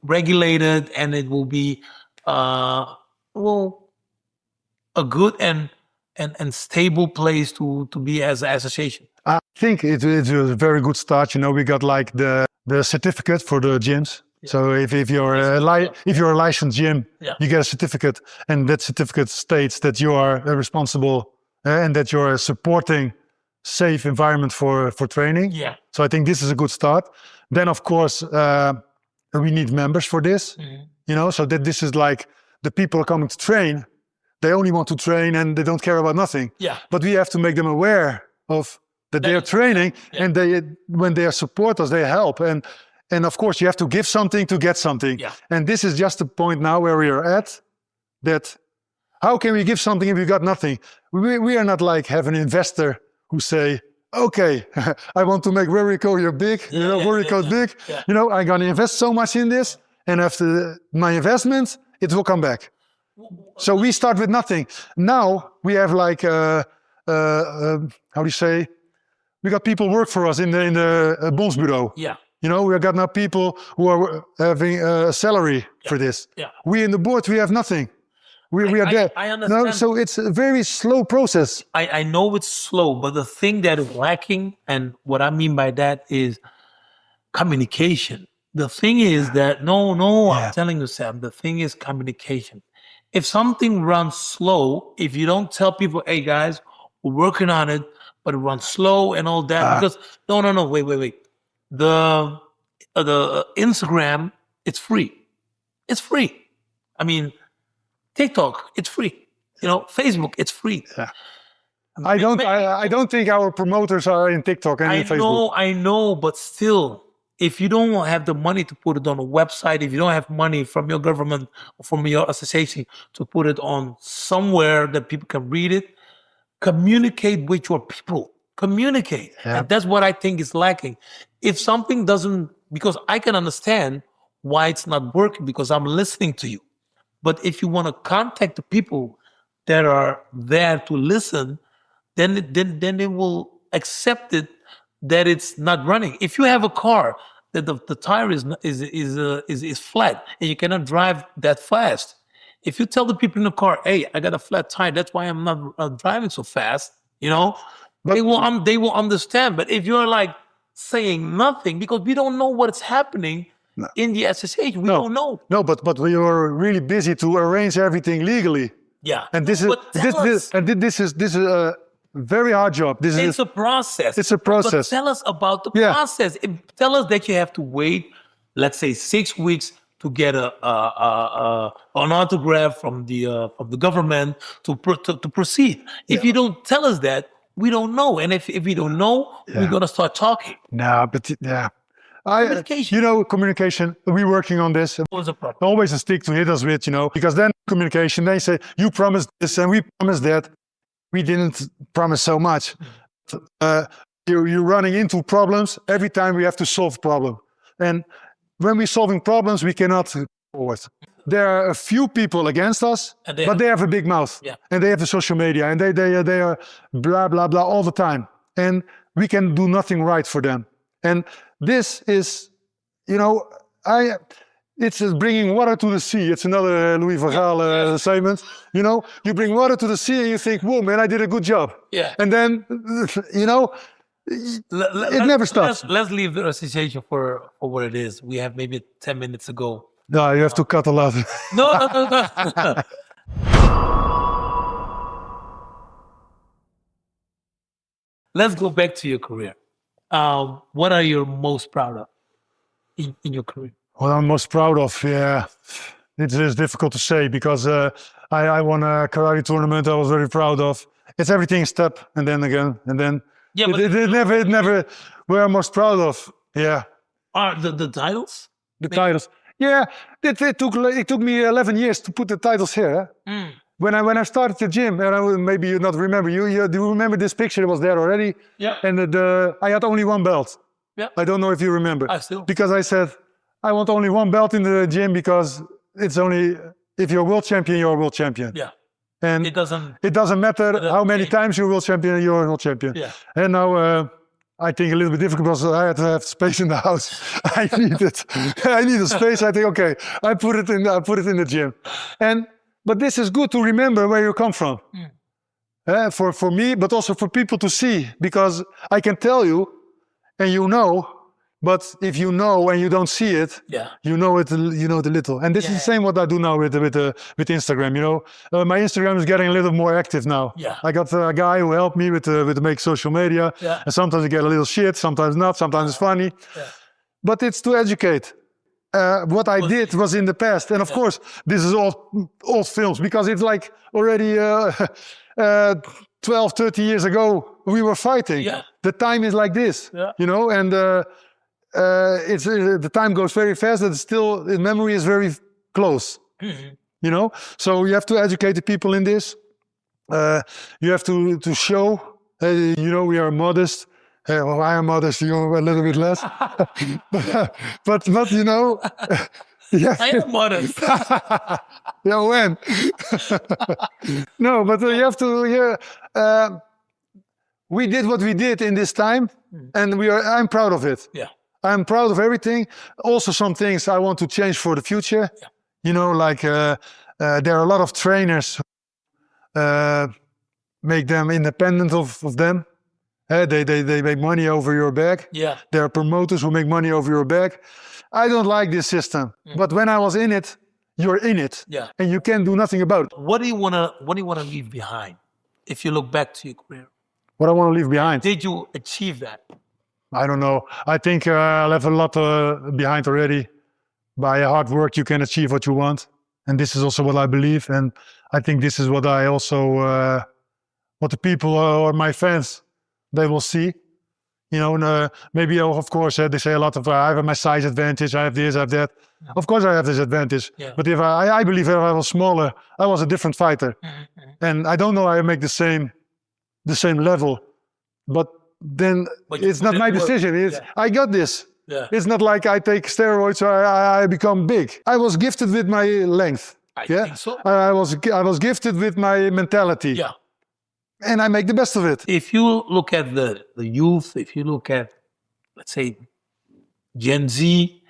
regulated and it will be, well, a good and stable place to be as an association? I think it was a very good start. We got like the certificate for the gyms. Yeah. So if you're if you're a licensed gym, you get a certificate, and that certificate states that you are responsible and that you're supporting safe environment for training. Yeah. So I think this is a good start. Then of course we need members for this. Mm-hmm. So that this is like the people are coming to train. They only want to train and they don't care about nothing. Yeah. But we have to make them aware of that they are training, and when they support us, they help. And of course, you have to give something to get something. Yeah. And this is just the point now where we are at. That how can we give something if we got nothing? We are not like have an investor who say, okay, I want to make Remy Bonjasky big, big. Yeah. I'm gonna invest so much in this, and after my investment, it will come back. So we start with nothing. Now we have like how do you say? We got people work for us in the bondsbureau. Yeah. We got now people who are having a salary for this. Yeah. We in the board, we have nothing. We are there. I understand. No, so it's a very slow process. I know it's slow, but the thing that is lacking, and what I mean by that is communication. The thing is that, I'm telling you, Sam, the thing is communication. If something runs slow, if you don't tell people, hey guys, we're working on it, but it runs slow and all that, because wait. The Instagram, it's free. It's free. I mean, TikTok, it's free. Facebook, it's free. Yeah. I don't think our promoters are in TikTok and Facebook. I know, but still, if you don't have the money to put it on a website, if you don't have money from your government or from your association to put it on somewhere that people can read it, communicate with your people. Communicate. Yeah. And that's what I think is lacking. If something doesn't, because I can understand why it's not working because I'm listening to you. But if you want to contact the people that are there to listen, then they will accept it that it's not running. If you have a car that the tire is flat and you cannot drive that fast, if you tell the people in the car, hey, I got a flat tire, that's why I'm not driving so fast, but they will understand. But if you're like saying nothing, because we don't know what's happening in the association, we don't know. No, but we are really busy to arrange everything legally. Yeah, and this is a very hard job. It's a process. It's a process. But tell us about the process. Tell us that you have to wait, let's say, 6 weeks to get an autograph from the government to proceed. If you don't tell us that, we don't know. And if we don't know, we're gonna start talking. No, but communication. Communication. We're working on this. What's the problem? Always a stick to hit us with, because then communication. They say you promised this and we promised that. We didn't promise so much. You're running into problems every time we have to solve a problem. And when we're solving problems, we cannot go forward. There are a few people against us, but they have a big mouth. Yeah. And they have the social media, and they are blah, blah, blah all the time. And we can do nothing right for them. And this is, it's bringing water to the sea. It's another Louis van Gaal statement. You bring water to the sea and you think, whoa, man, I did a good job. Yeah. And then, it never stops. Let's leave the association for what it is. We have maybe 10 minutes to go. No, you have to cut a lot. No. Let's go back to your career. What are you most proud of in your career? What I'm most proud of, it is difficult to say because I won a karate tournament I was very proud of. It's everything step and then again and then. Yeah, but it never. Where I'm most proud of, are the titles? The titles, it took me 11 years to put the titles here. Mm. When I started the gym, and maybe you not remember, you remember this picture that was there already? Yeah. And I had only one belt. Yeah. I don't know if you remember. I still. Because I said, I want only one belt in the gym because it's only, if you're world champion, you're a world champion. Yeah. And It doesn't matter how many times you're world champion, you're a world champion. Yeah. And now I think a little bit difficult because I had to have space in the house. I need it. I need a space. I think, okay, I put it in the gym. But this is good to remember where you come from. For me, but also for people to see, because I can tell you, and you know, but if you know and you don't see it, you know it. You know the little. And this is the same what I do now with Instagram. You know, my Instagram is getting a little more active now. Yeah. I got a guy who helped me with make social media. Yeah. And sometimes I get a little shit, sometimes not, sometimes it's funny. Yeah. But it's to educate. What I did was in the past, and of course this is all old films because it's like already 12, 30 years ago we were fighting. Yeah. The time is like this, you know, and it's the time goes very fast. And still, the memory is very close, you know. So you have to educate the people in this. You have to show. You know, we are modest. Well, I am modest, you're a little bit less. but you know, I am modest. Yeah, when? No, but you have to, we did what we did in this time, and I'm proud of it. Yeah. I'm proud of everything. Also some things I want to change for the future. Yeah. You know, like there are a lot of trainers, make them independent of them. They make money over your back. Yeah. There are promoters who make money over your back. I don't like this system. But when I was in it, you're in it. Yeah. And you can do nothing about it. What do you wanna leave behind if you look back to your career? What I want to leave behind. Did you achieve that? I don't know. I think I'll have a lot behind already. By hard work, you can achieve what you want. And this is also what I believe. And I think this is what I also, what the people or my fans, they will see, you know, maybe, of course, they say a lot of, I have my size advantage, I have this, I have that. Yeah. Of course I have this advantage. Yeah. But if I believe if I was smaller, I was a different fighter. And I don't know I make the same level, but then it's not my decision. It's, I got this. Yeah. It's not like I take steroids or I become big. I was gifted with my length. I think so. I was gifted with my mentality. Yeah. And I make the best of it. If you look at the youth, if you look at, let's say, Gen Z,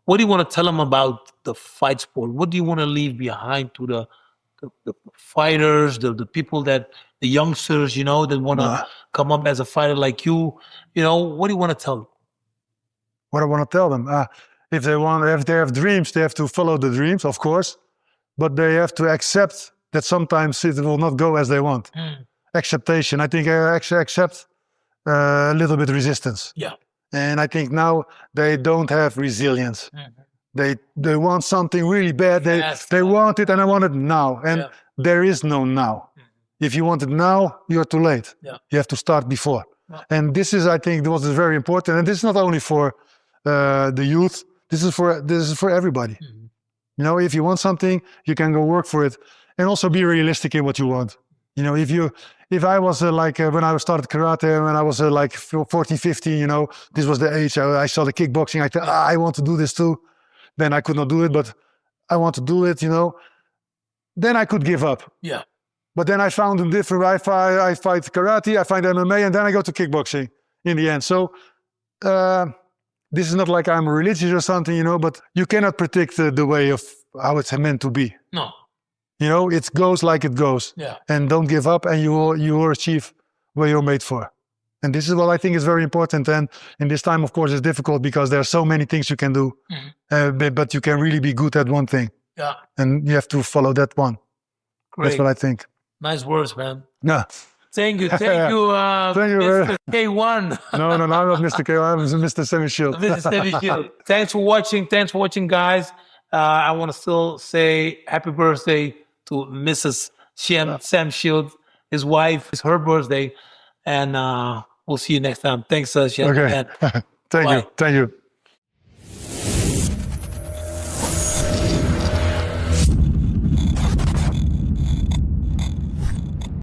what do you want to tell them about the fight sport? What do you want to leave behind to the fighters, the people the youngsters, you know, that want to come up as a fighter like you? You know, what do you want to tell them? What I want to tell them? If they have dreams, they have to follow the dreams, of course. But they have to accept that sometimes it will not go as they want. Acceptation. I think I actually accept a little bit resistance. Yeah. And I think now they don't have resilience. They want something really bad. They want it, and I want it now. And there is no now. If you want it now, you're too late. Yeah. You have to start before. And this is, I think, what is very important. And this is not only for the youth. This is for everybody. You know, if you want something, you can go work for it, and also be realistic in what you want. You know, if I was when I started karate, when I was like 14, 15, you know, this was the age I saw the kickboxing. I thought, I want to do this too. Then I could not do it, but I want to do it, you know. Then I could give up. Yeah. But then I found a different, I fight karate, I find MMA, and then I go to kickboxing in the end. So this is not like I'm religious or something, you know, but you cannot predict the way of how it's meant to be. No. You know, it goes like it goes. Yeah. And don't give up, and you will achieve what you're made for. And this is what I think is very important. And in this time, of course, it's difficult because there are so many things you can do, but you can really be good at one thing. Yeah. And you have to follow that one. Great. That's what I think. Nice words, man. Yeah. Thank you, Mr. K-1. No, I'm not Mr. K-1. I'm Mr. Semmy Schilt. Mr. Semmy Schilt. Thanks for watching. Thanks for watching, guys. I want to still say happy birthday to Mrs. Sem Schilt. His wife. It's her birthday. And we'll see you next time. Thanks, Schilt. Okay. Thank you.